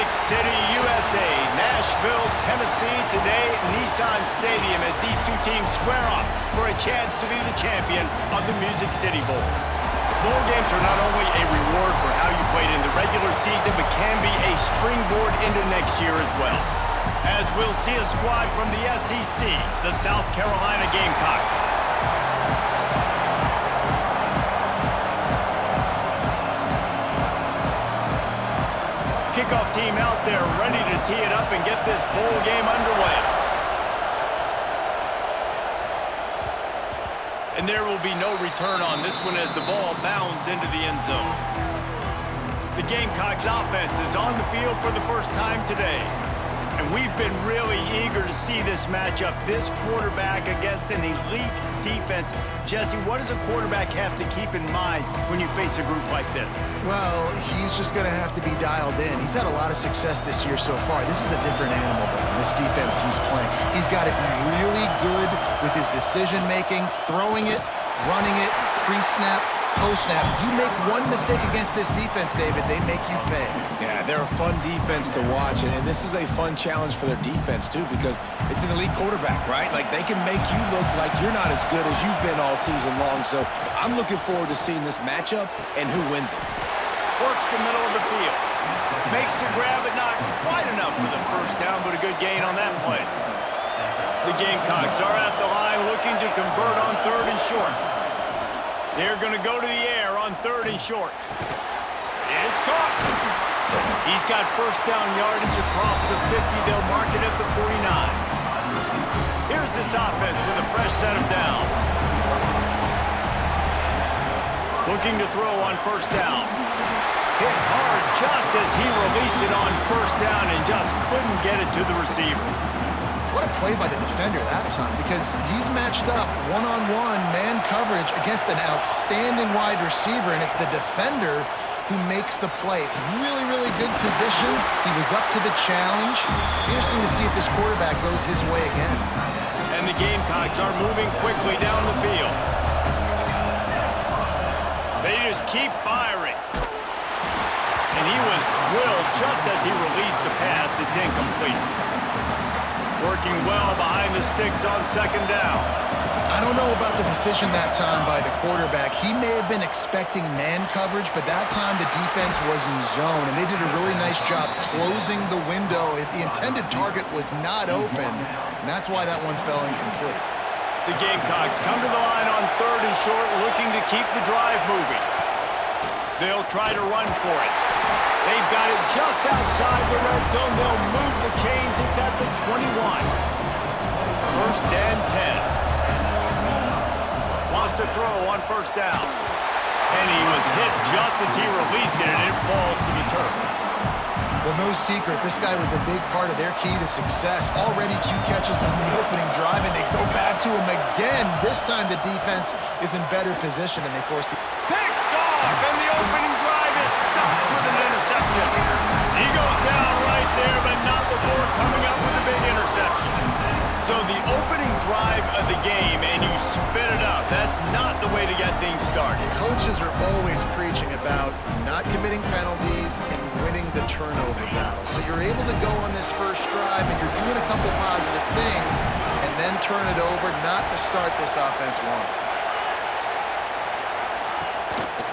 Music City, USA, Nashville, Tennessee, today Nissan Stadium as these two teams square off for a chance to be the champion of the Music City Bowl. Bowl games are not only a reward for how you played in the regular season, but can be a springboard into next year as well. As we'll see a squad from the SEC, the South Carolina Gamecocks. Kickoff team out there ready to tee it up and get this bowl game underway. And there will be no return on this one as the ball bounds into the end zone. The Gamecocks offense is on the field for the first time today. And we've been really eager to see this matchup, this quarterback against an elite defense. Jesse, what does a quarterback have to keep in mind when you face a group like this? Well, he's just going to have to be dialed in. He's had a lot of success this year so far. This is a different animal, though, this defense he's playing. He's got to be really good with his decision-making, throwing it, running it, pre-snap, post-snap. You make one mistake against this defense, David, they make you pay. Yeah, they're a fun defense to watch, and this is a fun challenge for their defense, too, because it's an elite quarterback, right? Like, they can make you look like you're not as good as you've been all season long, so I'm looking forward to seeing this matchup and who wins it. Works the middle of the field. Makes the grab, but not quite enough for the first down, but a good gain on that play. The Gamecocks are at the line looking to convert on 3rd and short. They're going to go to the air on 3rd and short. It's caught. He's got first down yardage across the 50. They'll mark it at the 49. Here's this offense with a fresh set of downs. Looking to throw on first down. Hit hard just as he released it on first down and just couldn't get it to the receiver. What a play by the defender that time, because he's matched up one-on-one man coverage against an outstanding wide receiver, and it's the defender who makes the play. Really, really good position. He was up to the challenge. Interesting to see if this quarterback goes his way again. And the Gamecocks are moving quickly down the field. They just keep firing. And he was drilled just as he released the pass. It's incomplete. Working well behind the sticks on 2nd down. I don't know about the decision that time by the quarterback. He may have been expecting man coverage, but that time the defense was in zone, and they did a really nice job closing the window. The intended target was not open, and that's why that one fell incomplete. The Gamecocks come to the line on 3rd and short, looking to keep the drive moving. They'll try to run for it. They've got it just outside the red zone. They'll move the chains. It's at the 21. 1st and 10. Wants to throw on first down. And he was hit just as he released it, and it falls to the turf. Well, no secret, this guy was a big part of their key to success. Already 2 catches on the opening drive, and they go back to him again. This time the defense is in better position, and they force the... Picked off, and the opening drive is stopped with an interception. He goes down right there, but not before coming up with a big interception. So the opening drive of the game, and you spit it up. That's not the way to get things started. Coaches are always preaching about not committing penalties and winning the turnover battle. So you're able to go on this first drive, and you're doing a couple positive things, and then turn it over, not the start this offense wanted.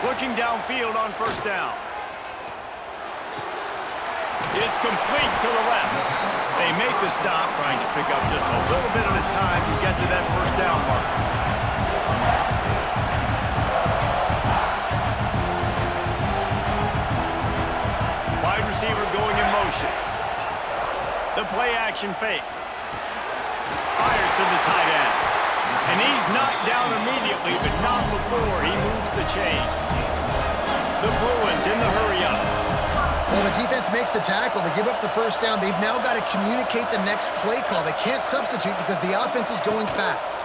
Looking downfield on first down. It's complete to the left. They make the stop, trying to pick up just a little bit at a time to get to that first down mark. Wide receiver going in motion. The play action fake. Fires to the tight end. And he's knocked down immediately, but not before he moves the chains. The Bruins in the hurry-up. Well, the defense makes the tackle. They give up the first down. They've now got to communicate the next play call. They can't substitute because the offense is going fast.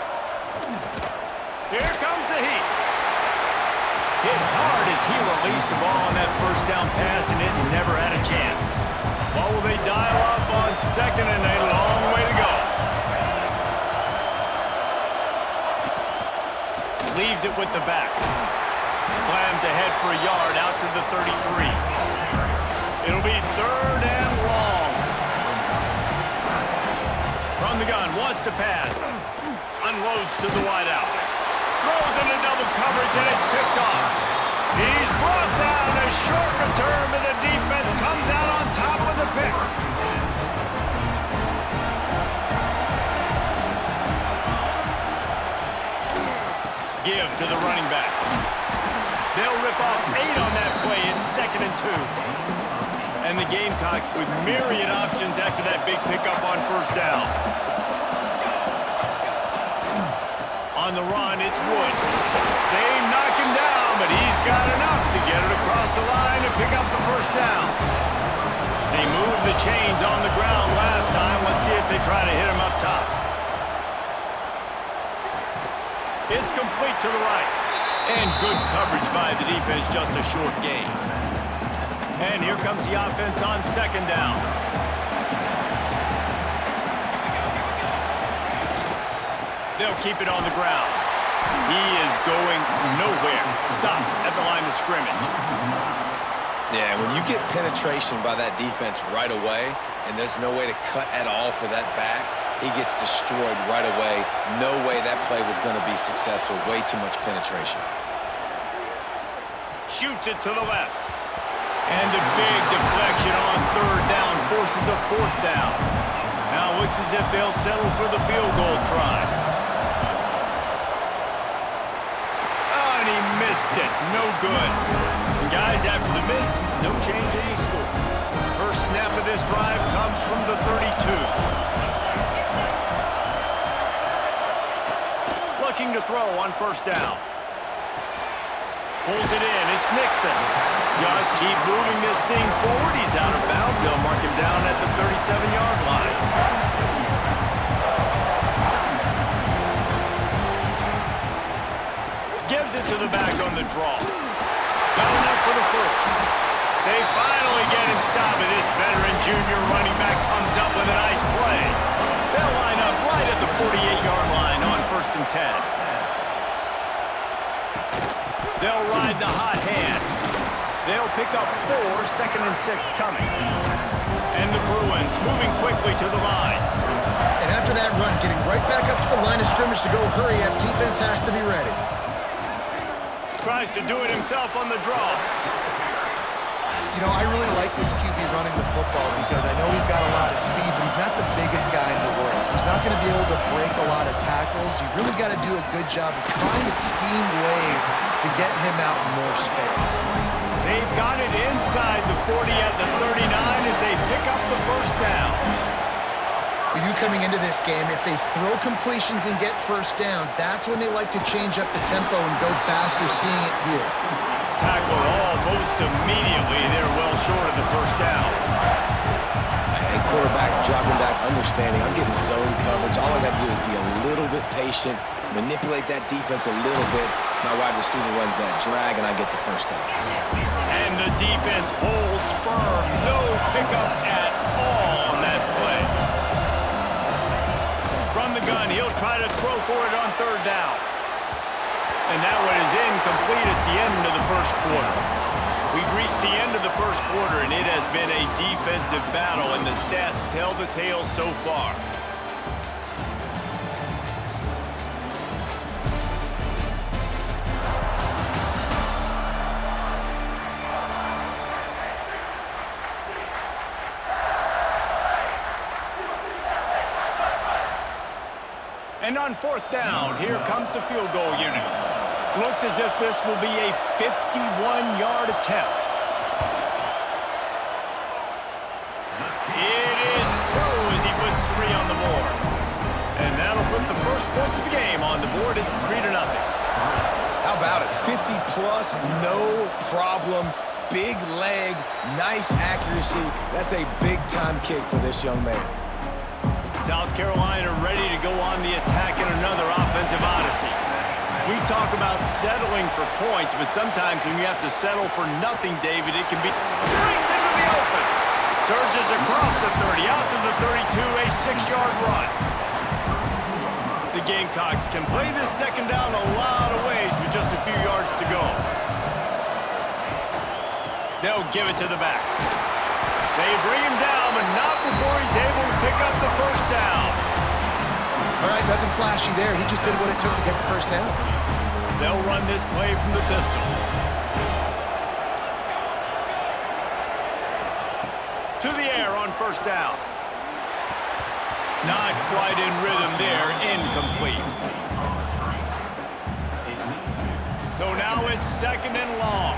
Here comes the heat. Hit hard as he released the ball on that first down pass, and it never had a chance. What will they dial up on 2nd and a long way to go? Leaves it with the back. Slams ahead for a yard out to the 33. It'll be 3rd and From the gun, wants to pass. Unloads to the wideout. Throws into double coverage, and it's picked off. He's brought down. A short return, but the defense comes out on top with a pick. Give to the running back. They'll rip off 8 on that play. It's 2nd and 2. And the Gamecocks with myriad options after that big pickup on 1st down. On the run, it's Wood. They knock him down, but he's got enough to get it across the line and pick up the 1st down. They moved the chains on the ground last time. Let's see if they try to hit him up top. It's complete to the right. And good coverage by the defense, just a short gain. And here comes the offense on 2nd down. They'll keep it on the ground. He is going nowhere. Stop at the line of scrimmage. Yeah, when you get penetration by that defense right away, and there's no way to cut at all for that back, he gets destroyed right away. No way that play was going to be successful. Way too much penetration. Shoots it to the left. And the big deflection on 3rd down forces a 4th down. Now looks as if they'll settle for the field goal try. Oh, and he missed it. No good. And guys, after the miss, no change in the score. First snap of this drive comes from the 32. Looking to throw on 1st down. Pulls it in. It's Nixon. Just keep moving this thing forward. He's out of bounds. They'll mark him down at the 37-yard line. Gives it to the back on the draw. Got enough for the 1st. They finally get him stopped, and this veteran junior running back comes up with a nice play. They'll line up right at the 48-yard line on 1st and 10. They'll ride the hot hand. They'll pick up 4, 2nd and 6 coming. And the Bruins moving quickly to the line. And after that run, getting right back up to the line of scrimmage to go hurry up, defense has to be ready. Tries to do it himself on the draw. You know, I really like this QB running the football because I know he's got a lot of speed, but he's not the biggest guy in the world. So he's not going to be able to break a lot of tackles. You really got to do a good job of trying to scheme ways to get him out in more space. They've got it inside the 40 at the 39 as they pick up the 1st down. For you coming into this game, if they throw completions and get 1st downs, that's when they like to change up the tempo and go faster, seeing it here. Tackled almost immediately. They're well short of the 1st down. And quarterback dropping back, understanding I'm getting zone coverage. All I got to do is be a little bit patient, manipulate that defense a little bit. My wide receiver runs that drag, and I get the 1st down. And the defense holds firm. No pickup at all on that play. From the gun, he'll try to throw for it on 3rd down. And that one is incomplete. It's the end of the 1st quarter. We've reached the end of the 1st quarter, and it has been a defensive battle, and the stats tell the tale so far. And on 4th down, here comes the field goal unit. Looks as if this will be a 51-yard attempt. It is true as he puts 3 on the board. And that'll put the first points of the game on the board. It's 3-0. How about it? 50-plus, no problem. Big leg, nice accuracy. That's a big-time kick for this young man. South Carolina ready to go on the attack in another offensive odyssey. We talk about settling for points, but sometimes when you have to settle for nothing, David, it can be... Breaks into the open. Surges across the 30, out to the 32, a 6-yard run. The Gamecocks can play this 2nd down a lot of ways with just a few yards to go. They'll give it to the back. They bring him down, but not before he's able to pick up the 1st down. All right, nothing flashy there. He just did what it took to get the first down. They'll run this play from the pistol. To the air on first down. Not quite in rhythm there, incomplete. So now it's second and long.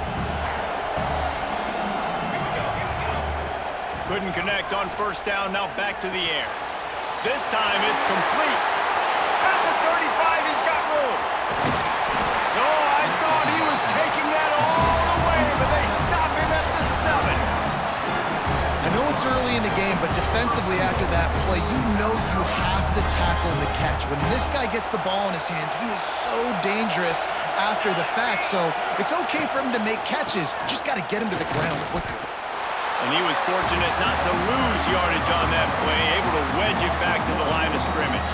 Couldn't connect on first down, now back to the air. This time it's complete. At the 35, he's got room. Oh, I thought he was taking that all the way, but they stop him at the 7. I know it's early in the game, but defensively after that play, you know you have to tackle the catch. When this guy gets the ball in his hands, he is so dangerous after the fact. So it's okay for him to make catches. You just got to get him to the ground quickly. And he was fortunate not to lose yardage on that play, able to wedge it back to the line of scrimmage.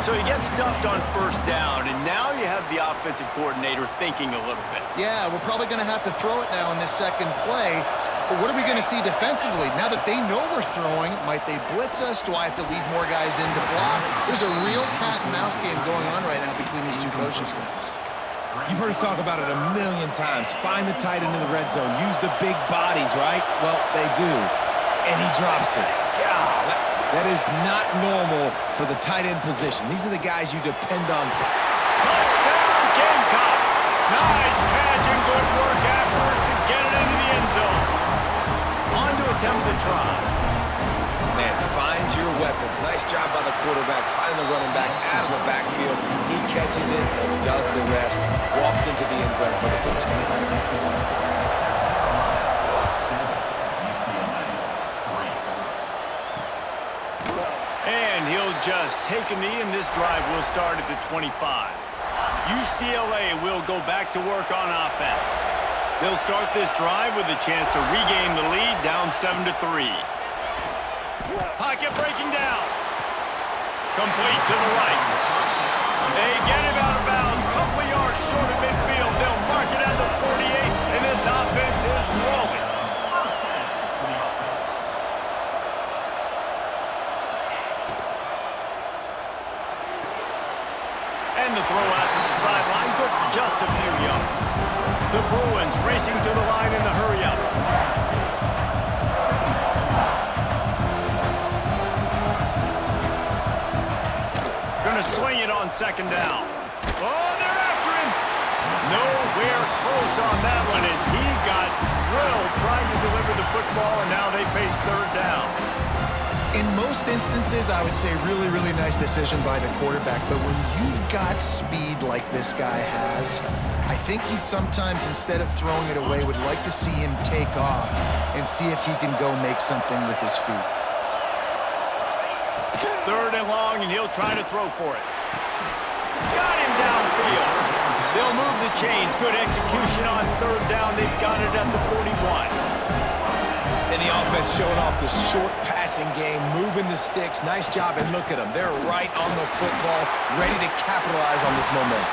So he gets stuffed on first down, and now you have the offensive coordinator thinking a little bit. Yeah, we're probably going to have to throw it now in this second play. But what are we going to see defensively? Now that they know we're throwing, might they blitz us? Do I have to leave more guys in to block? There's a real cat and mouse game going on right now between these two coaching staffs. You've heard us talk about it a million times. Find the tight end in the red zone. Use the big bodies, right? Well, they do. And he drops it. God, that is not normal for the tight end position. These are the guys you depend on. Touchdown, Gamecocks! Nice catch and good work afterwards to get it into the end zone. On to attempt the try. Man, find your weapons. Nice job by the quarterback, finding the running back out of the backfield. He catches it and does the rest. Walks into the end zone for the touchdown. And he'll just take a knee, and this drive will start at the 25. UCLA will go back to work on offense. They'll start this drive with a chance to regain the lead, down 7-3. Pocket breaking down. Complete to the right. They get him out of bounds. Couple of yards short of midfield. They'll mark it at the 48, and this offense is rolling. And the throw out to the sideline, good for just a few yards. The Bruins racing to the line in the hurry-up. Gonna swing it on second down. Oh, they're after him. Nowhere close on that one as he got drilled trying to deliver the football, and now they face third down. In most instances, I would say really, really nice decision by the quarterback. But when you've got speed like this guy has, I think he'd sometimes, instead of throwing it away, would like to see him take off and see if he can go make something with his feet. Third and long, and he'll try to throw for it. Got him downfield. They'll move the chains. Good execution on third down. They've got it at the 41. And the offense showing off the short passing game, moving the sticks. Nice job, and look at them. They're right on the football, ready to capitalize on this momentum.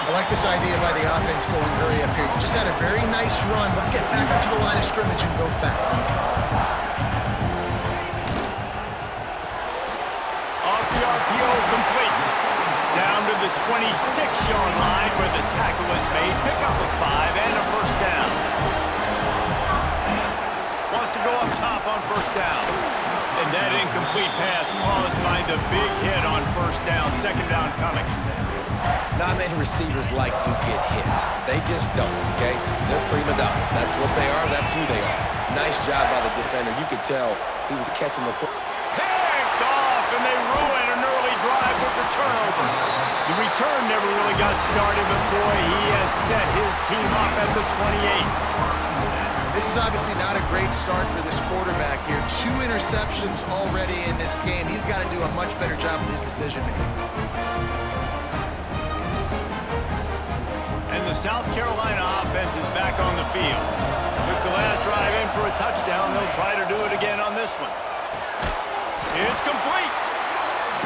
I like this idea by the offense going hurry up here. You just had a very nice run. Let's get back up to the line of scrimmage and go fast. Off the RPO, complete. Down to the 26-yard line where the tackle is made. Pick up a 5 and a first down. Wants to go up top on first down. And that incomplete pass caused by the big hit on first down. Second down coming. Not many receivers like to get hit. They just don't, okay? They're prima donnas. That's what they are. That's who they are. Nice job by the defender. You could tell he was catching the foot. Picked off, and they ruin an early drive with the turnover. The return never really got started, but boy, he has set his team up at the 28. This is obviously not a great start for this quarterback here. 2 interceptions already in this game. He's got to do a much better job with his decision-making. And the South Carolina offense is back on the field. Took the last drive in for a touchdown. They'll try to do it again on this one. It's complete.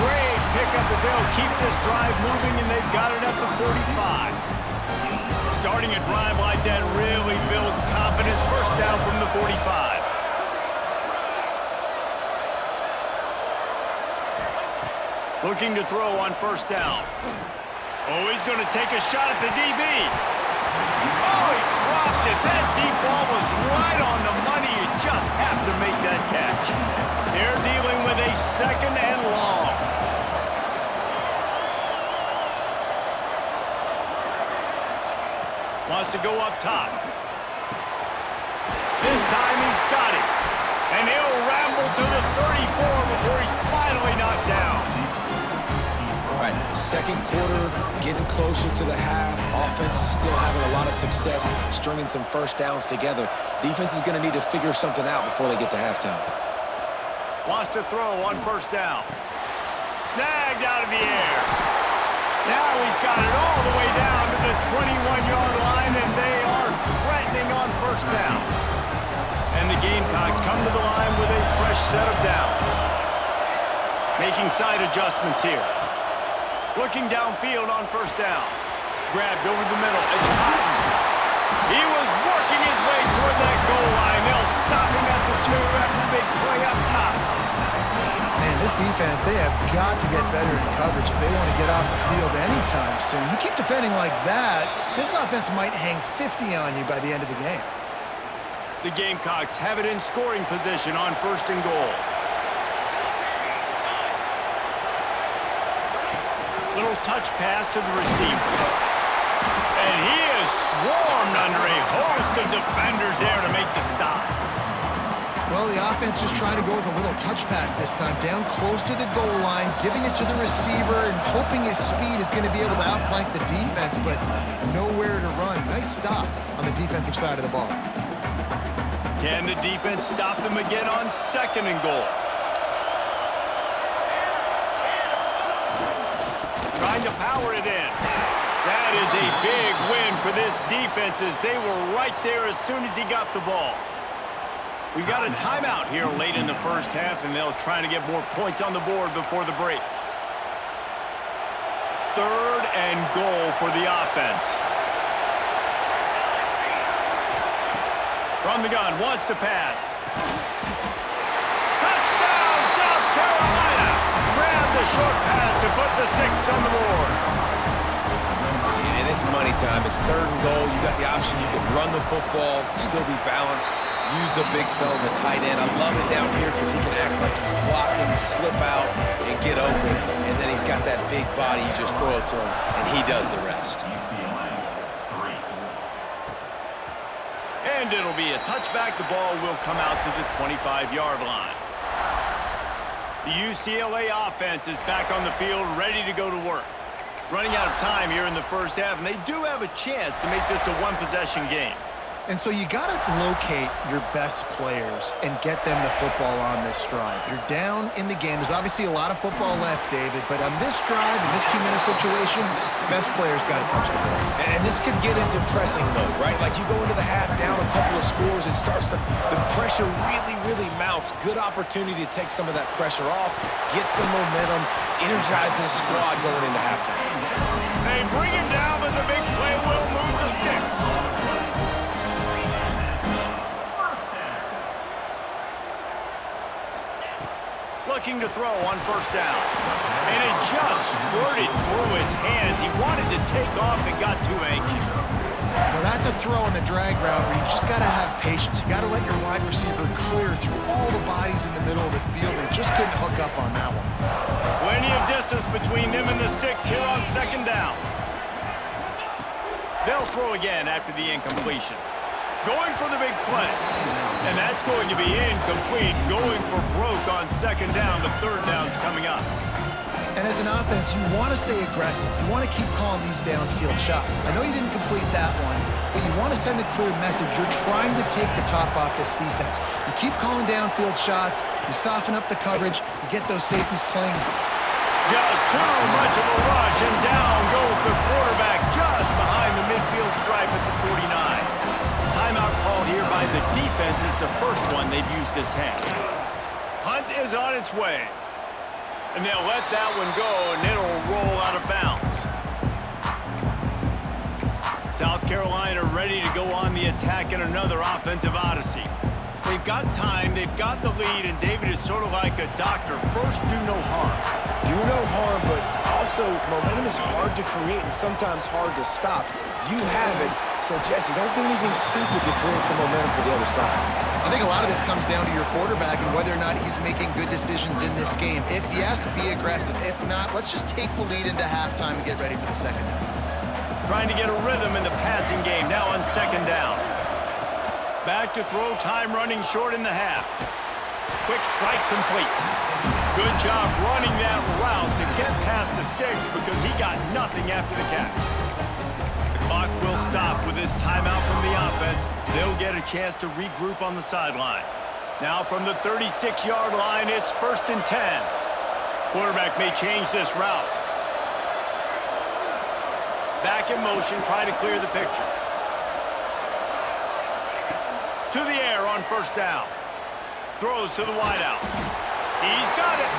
Great pickup as they'll keep this drive moving, and they've got it at the 45. Starting a drive like that really builds confidence. First down from the 45. Looking to throw on first down. Oh, he's going to take a shot at the DB. Oh, he dropped it. That deep ball was right on the money. You just have to make that catch. They're dealing with a second and long. Wants to go up top. This time he's got it. And he'll ramble to the 34 before he's finally knocked down. All right, second quarter, getting closer to the half. Offense is still having a lot of success stringing some first downs together. Defense is going to need to figure something out before they get to halftime. Wants to throw on first down. Snagged out of the air. Now he's got it all the way down to the 21-yard line, and they are threatening on first down. And the Gamecocks come to the line with a fresh set of downs. Making side adjustments here. Looking downfield on first down. Grabbed over the middle. It's Cotton. He was working his way toward that goal line. They'll stop him at the 2 after the big play up top. Man, this defense, they have got to get better in coverage if they want to get off the field anytime soon. You keep defending like that, this offense might hang 50 on you by the end of the game. The Gamecocks have it in scoring position on first and goal. Little touch pass to the receiver. And he is swarmed under a host of defenders there to make the stop. Well, the offense just trying to go with a little touch pass this time, down close to the goal line, giving it to the receiver and hoping his speed is going to be able to outflank the defense, but nowhere to run. Nice stop on the defensive side of the ball. Can the defense stop them again on second and goal? Trying to power it in. That is a big win for this defense as they were right there as soon as he got the ball. We got a timeout here late in the first half, and they'll try to get more points on the board before the break. Third and goal for the offense. From the gun, wants to pass. Touchdown, South Carolina! Grab the short pass to put the 6 on the board. And it's money time. It's third and goal. You got the option. You can run the football, still be balanced, use the big fella, the tight end. I love it down here because he can act like he's blocking, slip out, and get open. And then he's got that big body. You just throw it to him, and he does the rest. And it'll be a touchback. The ball will come out to the 25-yard line. The UCLA offense is back on the field, ready to go to work. Running out of time here in the first half, and they do have a chance to make this a one-possession game. And so you got to locate your best players and get them the football on this drive. You're down in the game. There's obviously a lot of football left, David, but on this drive, in this 2-minute situation, best players got to touch the ball. And this could get into pressing mode, right? Like you go into the half down a couple of scores, it starts to, the pressure really mounts. Good opportunity to take some of that pressure off, get some momentum, energize this squad going into halftime. They bring him down, but the big play will move the sticks. Looking to throw on first down. And it just squirted through his hands. He wanted to take off and got too anxious. Well, that's a throw in the drag route where you just got to have patience. You got to let your wide receiver clear through all the bodies in the middle of the field. They just couldn't hook up on that one. Plenty of distance between them and the sticks here on second down. They'll throw again after the incompletion. Going for the big play. And that's going to be incomplete. Going for broke on second down, but third down's coming up. And as an offense, you want to stay aggressive. You want to keep calling these downfield shots. I know you didn't complete that one, but you want to send a clear message. You're trying to take the top off this defense. You keep calling downfield shots. You soften up the coverage. You get those safeties playing. Just too much of a rush, and down goes the quarterback just behind the midfield stripe at the 49. Timeout called here by the defense is the first one they've used this half. Hunt is on its way. And they'll let that one go, and it'll roll out of bounds. South Carolina ready to go on the attack in another offensive odyssey. They've got time, they've got the lead, and David is sort of like a doctor. First, do no harm. do no harm, but also momentum is hard to create and sometimes hard to stop. You have it, so Jesse, don't do anything stupid to create some momentum for the other side. I think a lot of this comes down to your quarterback and whether or not he's making good decisions in this game. If yes, be aggressive. If not, let's just take the lead into halftime and get ready for the second half. Trying to get a rhythm in the passing game now on second down. Back to throw, time running short in the half. Quick strike complete. Good job running that route to get past the sticks because he got nothing after the catch. The clock will stop with this timeout from the offense. They'll get a chance to regroup on the sideline. Now from the 36-yard line, it's 1st and 10. Quarterback may change this route. Back in motion, try to clear the picture. To the air on 1st down. Throws to the wideout. He's got it.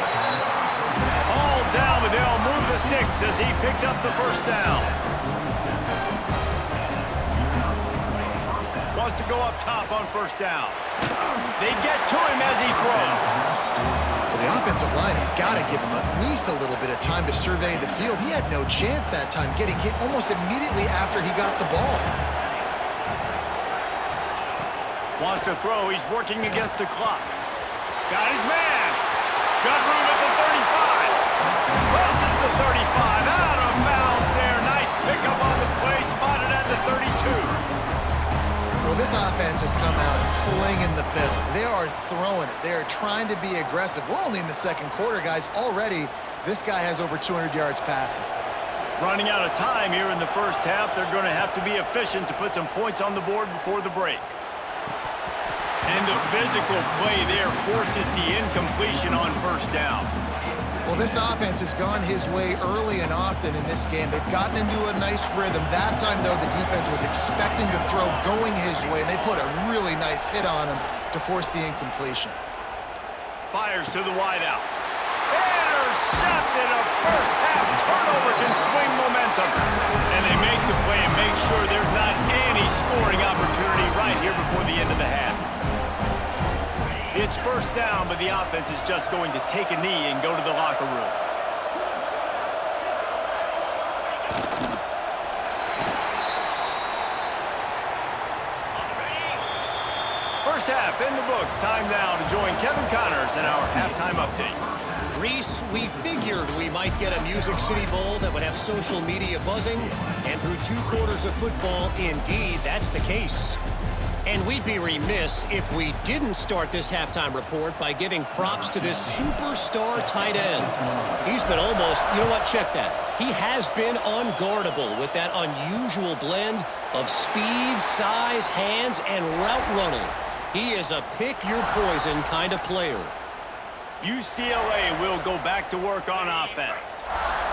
All down, but they'll move the sticks as he picks up the 1st down. Wants to go up top on 1st down. They get to him as he throws. Well, the offensive line has got to give him at least a little bit of time to survey the field. He had no chance that time, getting hit almost immediately after he got the ball. Wants to throw. He's working against the clock. Got his man. Got room at the 35. Crosses the 35. Out of bounds there. Nice pickup on the play. Spotted at the 32. Well, this offense has come out slinging the pill. They are throwing it. They are trying to be aggressive. We're only in the second quarter, guys. Already, this guy has over 200 yards passing. Running out of time here in the first half. They're going to have to be efficient to put some points on the board before the break. And the physical play there forces the incompletion on 1st down. Well, this offense has gone his way early and often in this game. They've gotten into a nice rhythm. That time, though, the defense was expecting the throw going his way, and they put a really nice hit on him to force the incompletion. Fires to the wideout. Intercepted. A first half turnover can swing momentum. And they make the play and make sure there's not any scoring opportunity right here before the end of the half. It's 1st down, but the offense is just going to take a knee and go to the locker room. First half in the books. Time now to join Kevin Connors in our halftime update. Reese, we figured we might get a Music City Bowl that would have social media buzzing, and through 2 quarters of football, indeed, that's the case. And we'd be remiss if we didn't start this halftime report by giving props to this superstar tight end. He's been almost, you know what, check that. He has been unguardable with that unusual blend of speed, size, hands, and route running. He is a pick-your-poison kind of player. UCLA will go back to work on offense.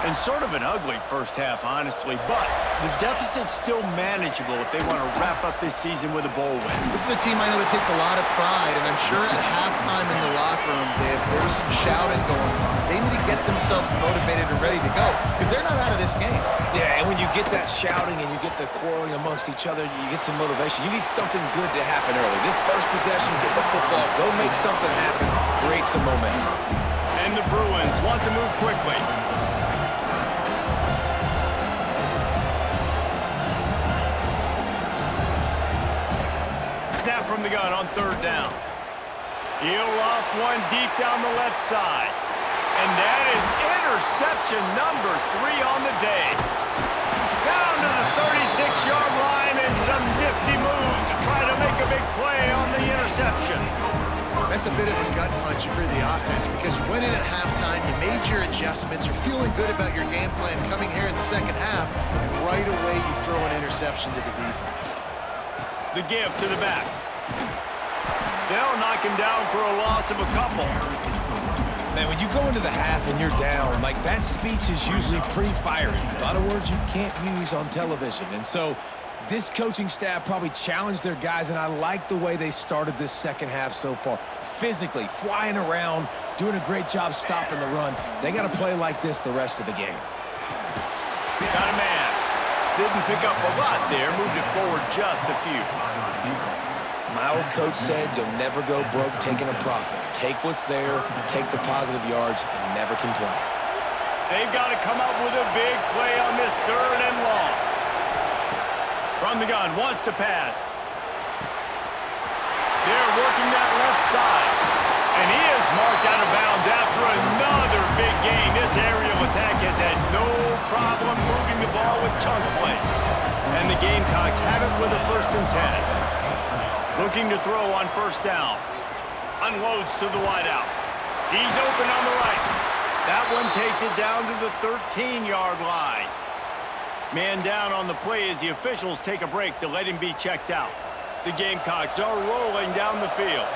And sort of an ugly first half, honestly, but the deficit's still manageable if they want to wrap up this season with a bowl win. This is a team I know that takes a lot of pride, and I'm sure at halftime in the locker room, Dave, there was some shouting going on. They need to get themselves motivated and ready to go, because they're not out of this game. Yeah, and when you get that shouting and you get the quarreling amongst each other, you get some motivation. You need something good to happen early. This first possession, get the football, go make something happen, create some momentum. And the Bruins want to move quickly. Snap from the gun on 3rd down. He'll loft one deep down the left side. And that is interception number 3 on the day. Down to the 36-yard line and some nifty moves to try to make a big play on the interception. That's a bit of a gut punch if you're the offense, because you went in at halftime, you made your adjustments, you're feeling good about your game plan coming here in the second half, and right away you throw an interception to the defense. The give to the back. They'll knock him down for a loss of a couple. Man, when you go into the half and you're down, like, that speech is usually pretty fiery. A lot of words you can't use on television. And so this coaching staff probably challenged their guys, and I like the way they started this second half so far. Physically, flying around, doing a great job stopping the run. They got to play like this the rest of the game. Got a man. Didn't pick up a lot there. Moved it forward just a few. My old coach said you'll never go broke taking a profit. Take what's there, take the positive yards, and never complain. They've got to come up with a big play on this 3rd and long. From the gun, wants to pass. They're working that left side. And he is marked out of bounds after another big gain. This aerial attack has had no problem moving the ball with chunk plays. And the Gamecocks have it with a 1st and 10. Looking to throw on 1st down. Unloads to the wideout. He's open on the right. That one takes it down to the 13-yard line. Man down on the play as the officials take a break to let him be checked out. The Gamecocks are rolling down the field.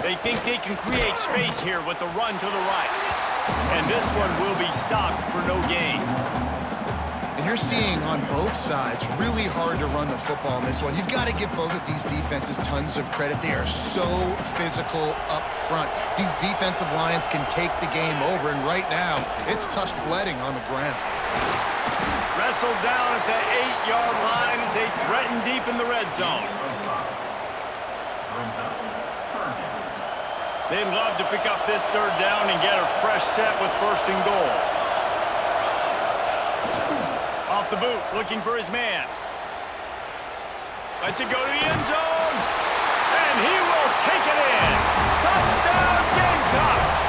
They think they can create space here with the run to the right. And this one will be stopped for no gain. And you're seeing on both sides really hard to run the football in this one. You've got to give both of these defenses tons of credit. They are so physical up front. These defensive lines can take the game over, and right now, it's tough sledding on the ground. Wrestled down at the 8-yard line as they threaten deep in the red zone. They'd love to pick up this 3rd down and get a fresh set with 1st and goal. Off the boot, looking for his man. Lets it go to the end zone. And he will take it in. Touchdown, Gamecocks!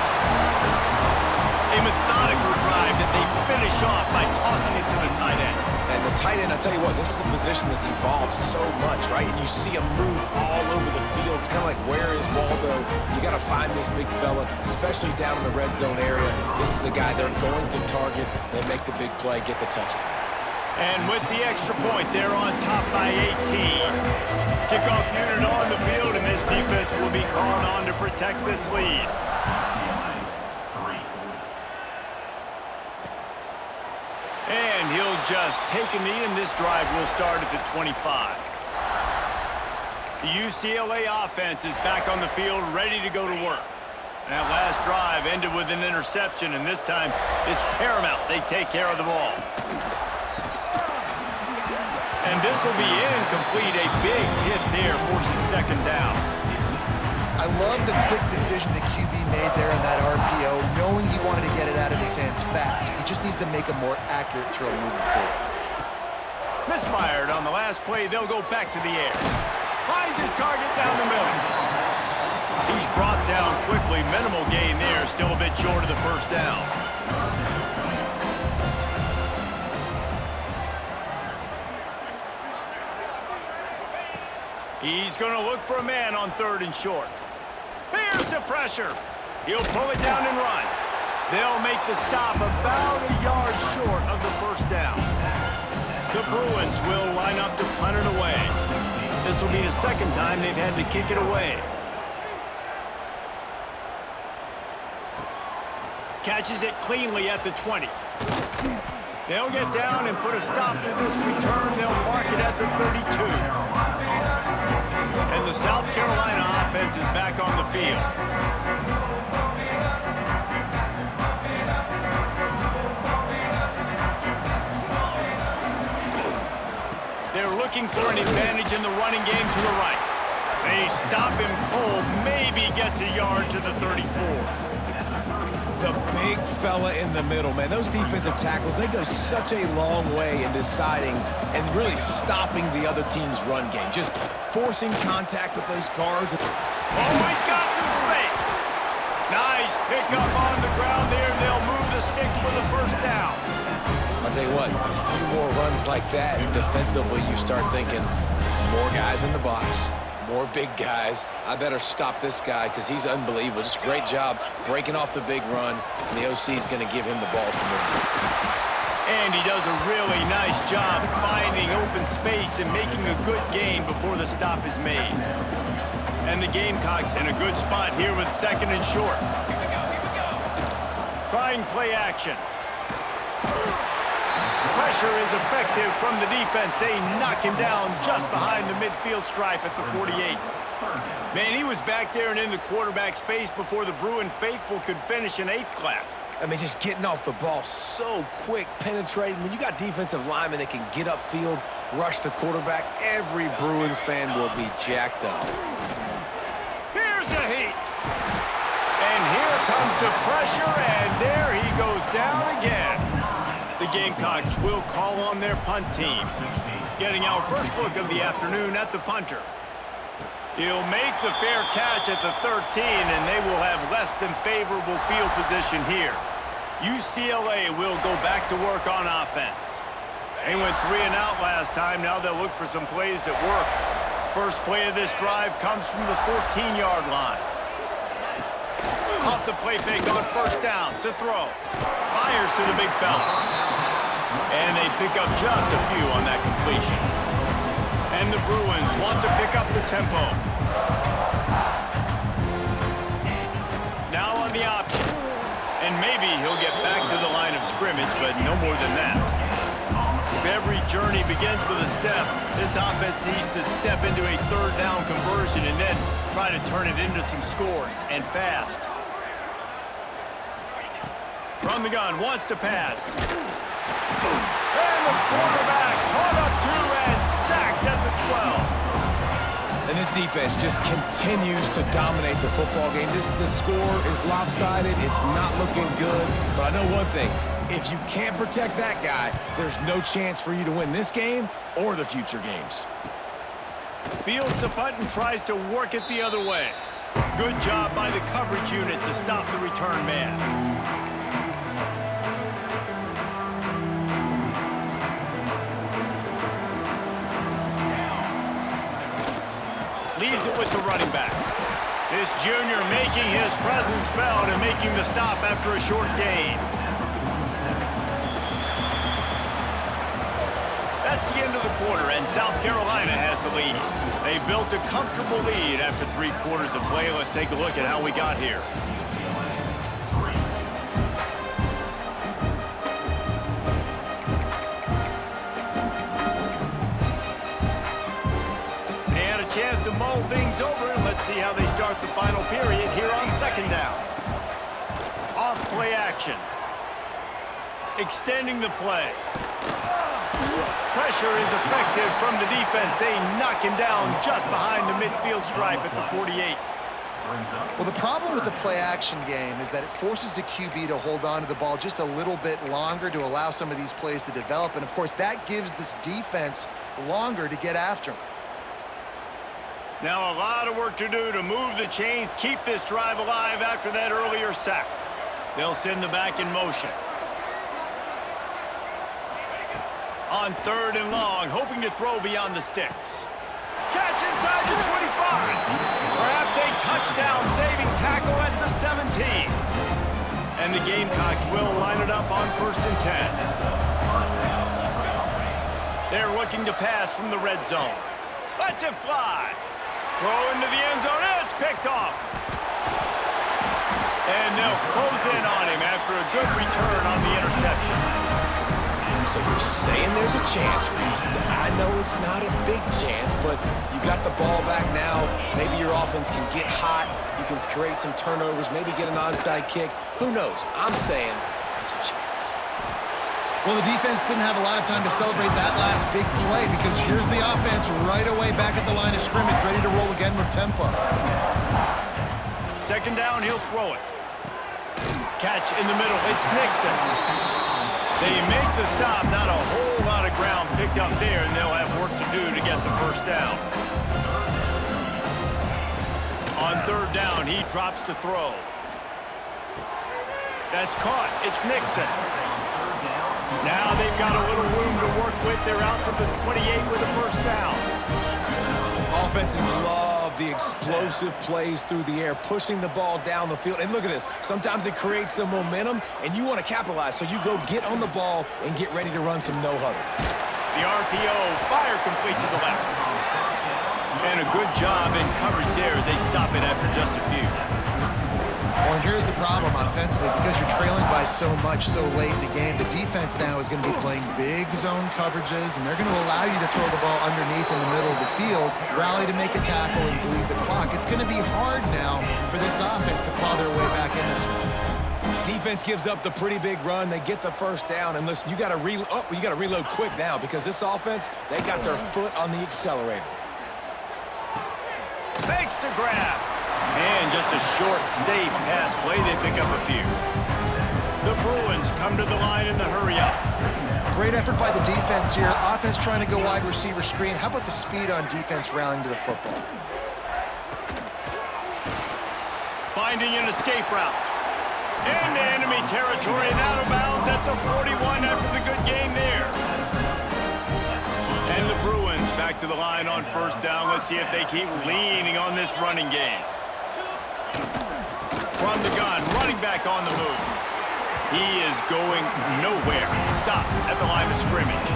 A methodical drive that they finish off by tossing it to the tight end. And the tight end, I'll tell you what, this is a position that's evolved so much, right? And you see him move all over the field. It's kind of like, where is Waldo? You got to find this big fella, especially down in the red zone area. This is the guy they're going to target. They make the big play, get the touchdown. And with the extra point, they're on top by 18. Kickoff unit on the field, and this defense will be called on to protect this lead. And he'll just take a knee, and this drive will start at the 25. The UCLA offense is back on the field, ready to go to work. And that last drive ended with an interception, and this time it's paramount they take care of the ball. And this will be incomplete. A big hit there forces 2nd down. I love the quick decision the QB made there in that RPO, knowing he wanted to get it out of his hands fast. He just needs to make a more accurate throw moving forward. Misfired on the last play. They'll go back to the air. Finds his target down the middle. He's brought down quickly. Minimal gain there. Still a bit short of the 1st down. He's going to look for a man on 3rd and short. Here's the pressure. He'll pull it down and run. They'll make the stop about a yard short of the 1st down. The Bruins will line up to punt it away. This will be the 2nd time they've had to kick it away. Catches it cleanly at the 20. They'll get down and put a stop to this return. They'll mark it at the 32. And the South Carolina offense is back on the field. They're looking for an advantage in the running game to the right. They stop him cold, maybe gets a yard to the 34. The big fella in the middle, man. Those defensive tackles, they go such a long way in deciding and really stopping the other team's run game. Just forcing contact with those guards. Always got some space. Nice pickup on the ground there. They'll move the sticks for the 1st down. I'll tell you what, a few more runs like that, defensively you start thinking, more guys in the box. More big guys. I better stop this guy because he's unbelievable. Just a great job breaking off the big run, and the OC is going to give him the ball some more. And he does a really nice job finding open space and making a good gain before the stop is made. And the Gamecocks in a good spot here with 2nd and short. Trying play action. Pressure is effective from the defense. They knock him down just behind the midfield stripe at the 48. Man, he was back there and in the quarterback's face before the Bruin faithful could finish an 8 clap. I mean, just getting off the ball so quick, penetrating. When you got defensive linemen that can get upfield, rush the quarterback, every Bruins fan will be jacked up. Here's a heat. down again. The Gamecocks will call on their punt team. Getting our first look of the afternoon at the punter. He'll make the fair catch at the 13, and they will have less than favorable field position here. UCLA will go back to work on offense. They went 3 and out last time. Now they'll look for some plays that work. First play of this drive comes from the 14-yard line. Off the play fake on first down to throw. Fires to the big fella. And they pick up just a few on that completion. And the Bruins want to pick up the tempo. Now on the option. And maybe he'll get back to the line of scrimmage, but no more than that. If every journey begins with a step, this offense needs to step into a third down conversion and then try to turn it into some scores, and fast. From the gun, wants to pass. And the quarterback caught up to and sacked at the 12. And this defense just continues to dominate the football game. The score is lopsided. It's not looking good. But I know one thing. If you can't protect that guy, there's no chance for you to win this game or the future games. Fields the punt and tries to work it the other way. Good job by the coverage unit to stop the return man. Leaves it with the running back. This junior making his presence felt and making the stop after a short gain. That's the end of the quarter, and South Carolina has the lead. They built a comfortable lead after 3 quarters of play. Let's take a look at how we got here. Chance to mull things over, and let's see how they start the final period here on second down. Off play action. Extending the play. Pressure is effective from the defense. They knock him down just behind the midfield stripe at the 48. Well, the problem with the play-action game is that it forces the QB to hold on to the ball just a little bit longer to allow some of these plays to develop, and of course that gives this defense longer to get after him. Now a lot of work to do to move the chains, keep this drive alive after that earlier sack. They'll send the back in motion. On 3rd and long, hoping to throw beyond the sticks. Catch inside the 25. Perhaps a touchdown-saving tackle at the 17. And the Gamecocks will line it up on 1st and 10. They're looking to pass from the red zone. Lets it fly. Throw into the end zone, and it's picked off. And they'll close in on him after a good return on the interception. So you're saying there's a chance, Reese. I know it's not a big chance, but you got the ball back now. Maybe your offense can get hot. You can create some turnovers, maybe get an onside kick. Who knows? I'm saying there's a chance. Well, the defense didn't have a lot of time to celebrate that last big play because here's the offense right away back at the line of scrimmage, ready to roll again with tempo. Second down, he'll throw it. Catch in the middle, it's Nixon. They make the stop, not a whole lot of ground picked up there, and they'll have work to do to get the first down. On 3rd down, he drops to throw. That's caught, it's Nixon. Now they've got a little room to work with. They're out to the 28 with a first down. Offenses love the explosive plays through the air, pushing the ball down the field. And look at this. Sometimes it creates some momentum, and you want to capitalize. So you go get on the ball and get ready to run some no-huddle. The RPO, fire complete to the left. And a good job in coverage there as they stop it after just a few. Well, and here's the problem offensively. Because you're trailing by so much so late in the game, the defense now is going to be playing big zone coverages, and they're going to allow you to throw the ball underneath in the middle of the field, rally to make a tackle, and bleed the clock. It's going to be hard now for this offense to claw their way back in this one. Defense gives up the pretty big run. They get the first down, and listen, you got to reload quick now because this offense, they got their foot on the accelerator. Fakes to grab. And just a short, safe pass play. They pick up a few. The Bruins come to the line in the hurry-up. Great effort by the defense here. Offense trying to go wide receiver screen. How about the speed on defense rallying to the football? Finding an escape route. Into enemy territory and out of bounds at the 41 after the good game there. And the Bruins back to the line on first down. Let's see if they keep leaning on this running game. From the gun, running back on the move. He is going nowhere. Stop at the line of scrimmage.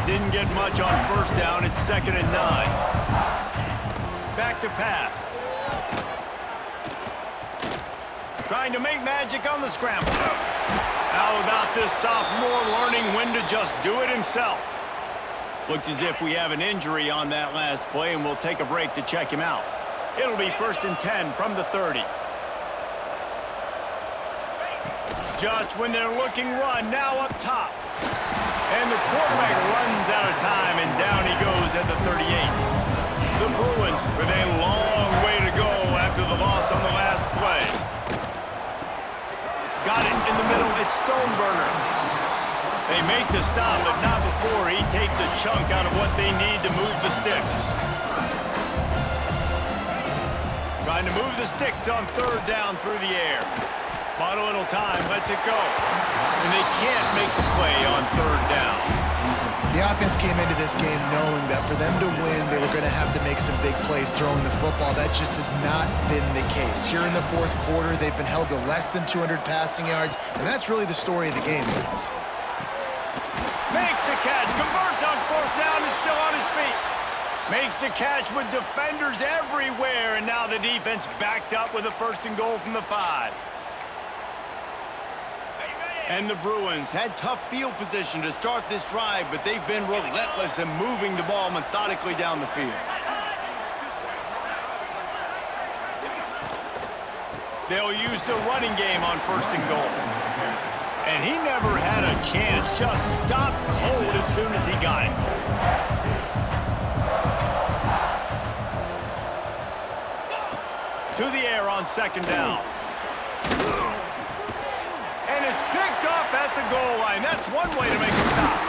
Didn't get much on first down. It's 2nd and 9. Back to pass. Trying to make magic on the scramble. How about this sophomore learning when to just do it himself? Looks as if we have an injury on that last play, and we'll take a break to check him out. It'll be 1st and 10 from the 30. Just when they're looking run, now up top. And the quarterback runs out of time, and down he goes at the 38. The Bruins with a long way to go after the loss on the last play. Got it in the middle, it's Stoneburner. They make the stop, but not before he takes a chunk out of what they need to move the sticks. Trying to move the sticks on 3rd down through the air. Bought a little time, lets it go. And they can't make the play on 3rd down. The offense came into this game knowing that for them to win, they were going to have to make some big plays throwing the football. That just has not been the case. Here in the 4th quarter, they've been held to less than 200 passing yards, and that's really the story of the game, guys. Makes the catch, converts on 4th down, is still on his feet. Makes the catch with defenders everywhere, and now the defense backed up with a 1st and goal from the 5. And the Bruins had tough field position to start this drive, but they've been relentless in moving the ball methodically down the field. They'll use the running game on 1st and goal. And he never had a chance, just stopped cold as soon as he got it. To the air on 2nd down. And it's picked off at the goal line. That's one way to make a stop.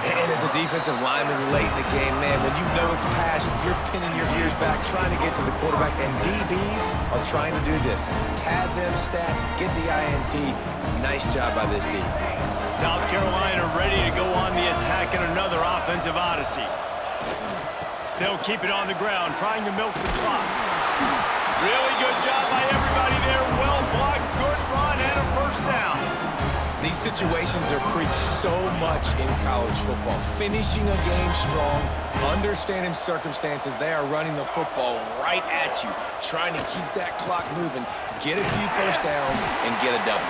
And as a defensive lineman late in the game, man, when you know it's passion, you're pinning your ears back, trying to get to the quarterback, and DBs are trying to do this. Pad them stats, get the INT. Nice job by this team. South Carolina ready to go on the attack in another offensive odyssey. They'll keep it on the ground, trying to milk the clock. Really good job by everybody there. Well blocked, good run, and a 1st down. These situations are preached so much in college football. Finishing a game strong, understanding circumstances. They are running the football right at you, trying to keep that clock moving, get a few 1st downs, and get a W.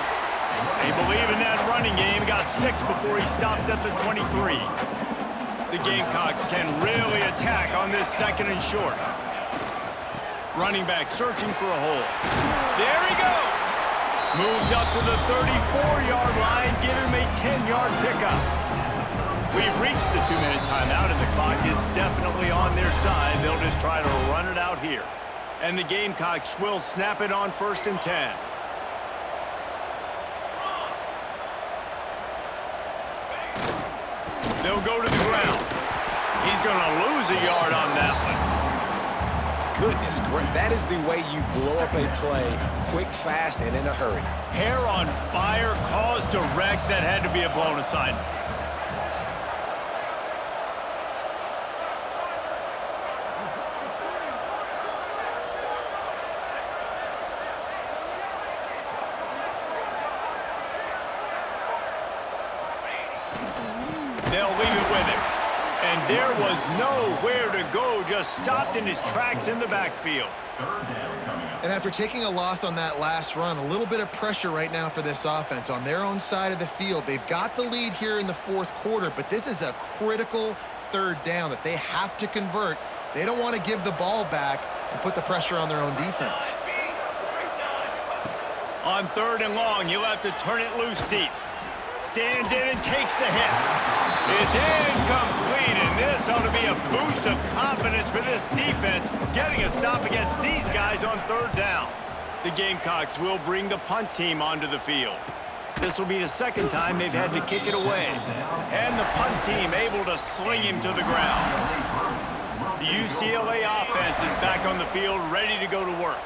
They believe in that running game. Got 6 before he stopped at the 23. The Gamecocks can really attack on this 2nd and short. Running back searching for a hole. There he goes. Moves up to the 34-yard line, give him a 10-yard pickup. We've reached the 2-minute timeout, and the clock is definitely on their side. They'll just try to run it out here. And the Gamecocks will snap it on 1st and 10. They'll go to the ground. He's going to lose a yard on that one. Goodness, that is the way you blow up a play, quick, fast, and in a hurry. Hair on fire, caused a wreck. That had to be a blown assignment. They'll leave it with him. And there was nowhere to go, just stopped in his tracks in the backfield. And after taking a loss on that last run, a little bit of pressure right now for this offense on their own side of the field. They've got the lead here in the 4th quarter, but this is a critical 3rd down that they have to convert. They don't want to give the ball back and put the pressure on their own defense. On 3rd and long, you'll have to turn it loose deep. Stands in and takes the hit. It's incomplete, and this ought to be a boost of confidence for this defense, getting a stop against these guys on 3rd down. The Gamecocks will bring the punt team onto the field. This will be the second time they've had to kick it away. And the punt team able to sling him to the ground. The UCLA offense is back on the field, ready to go to work.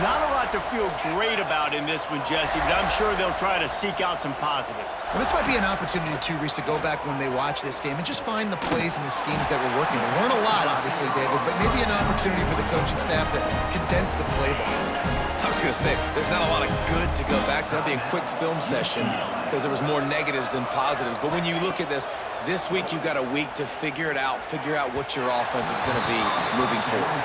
Not a lot to feel great about in this one, Jesse, but I'm sure they'll try to seek out some positives. Well, this might be an opportunity, too, Reese, to go back when they watch this game and just find the plays and the schemes that were working. There weren't a lot, obviously, David, but maybe an opportunity for the coaching staff to condense the playbook. I was going to say, there's not a lot of good to go back to. That'd be a quick film session because there was more negatives than positives. But when you look at this week you've got a week to figure it out, figure out what your offense is going to be moving forward.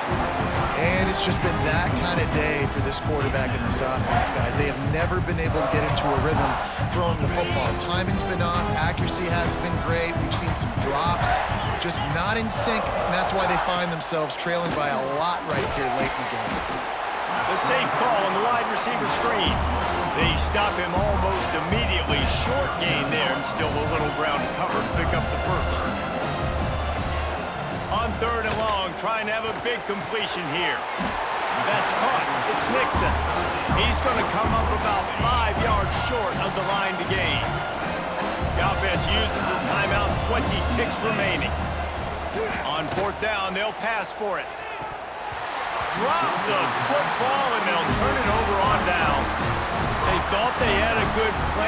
And it's just been that kind of day for this quarterback and this offense, guys. They have never been able to get into a rhythm throwing the football. Timing's been off. Accuracy hasn't been great. We've seen some drops, just not in sync, and that's why they find themselves trailing by a lot right here late in the game. The safe call on the wide receiver screen. They stop him almost immediately. Short gain there, and still a little ground to cover to pick up the first. On 3rd and long, trying to have a big completion here. That's caught. It's Nixon. He's going to come up about 5 yards short of the line to gain. The offense uses a timeout, 20 ticks remaining. On 4th down, they'll pass for it. Drop the football, and they'll turn it over on downs. They thought they had a good plan.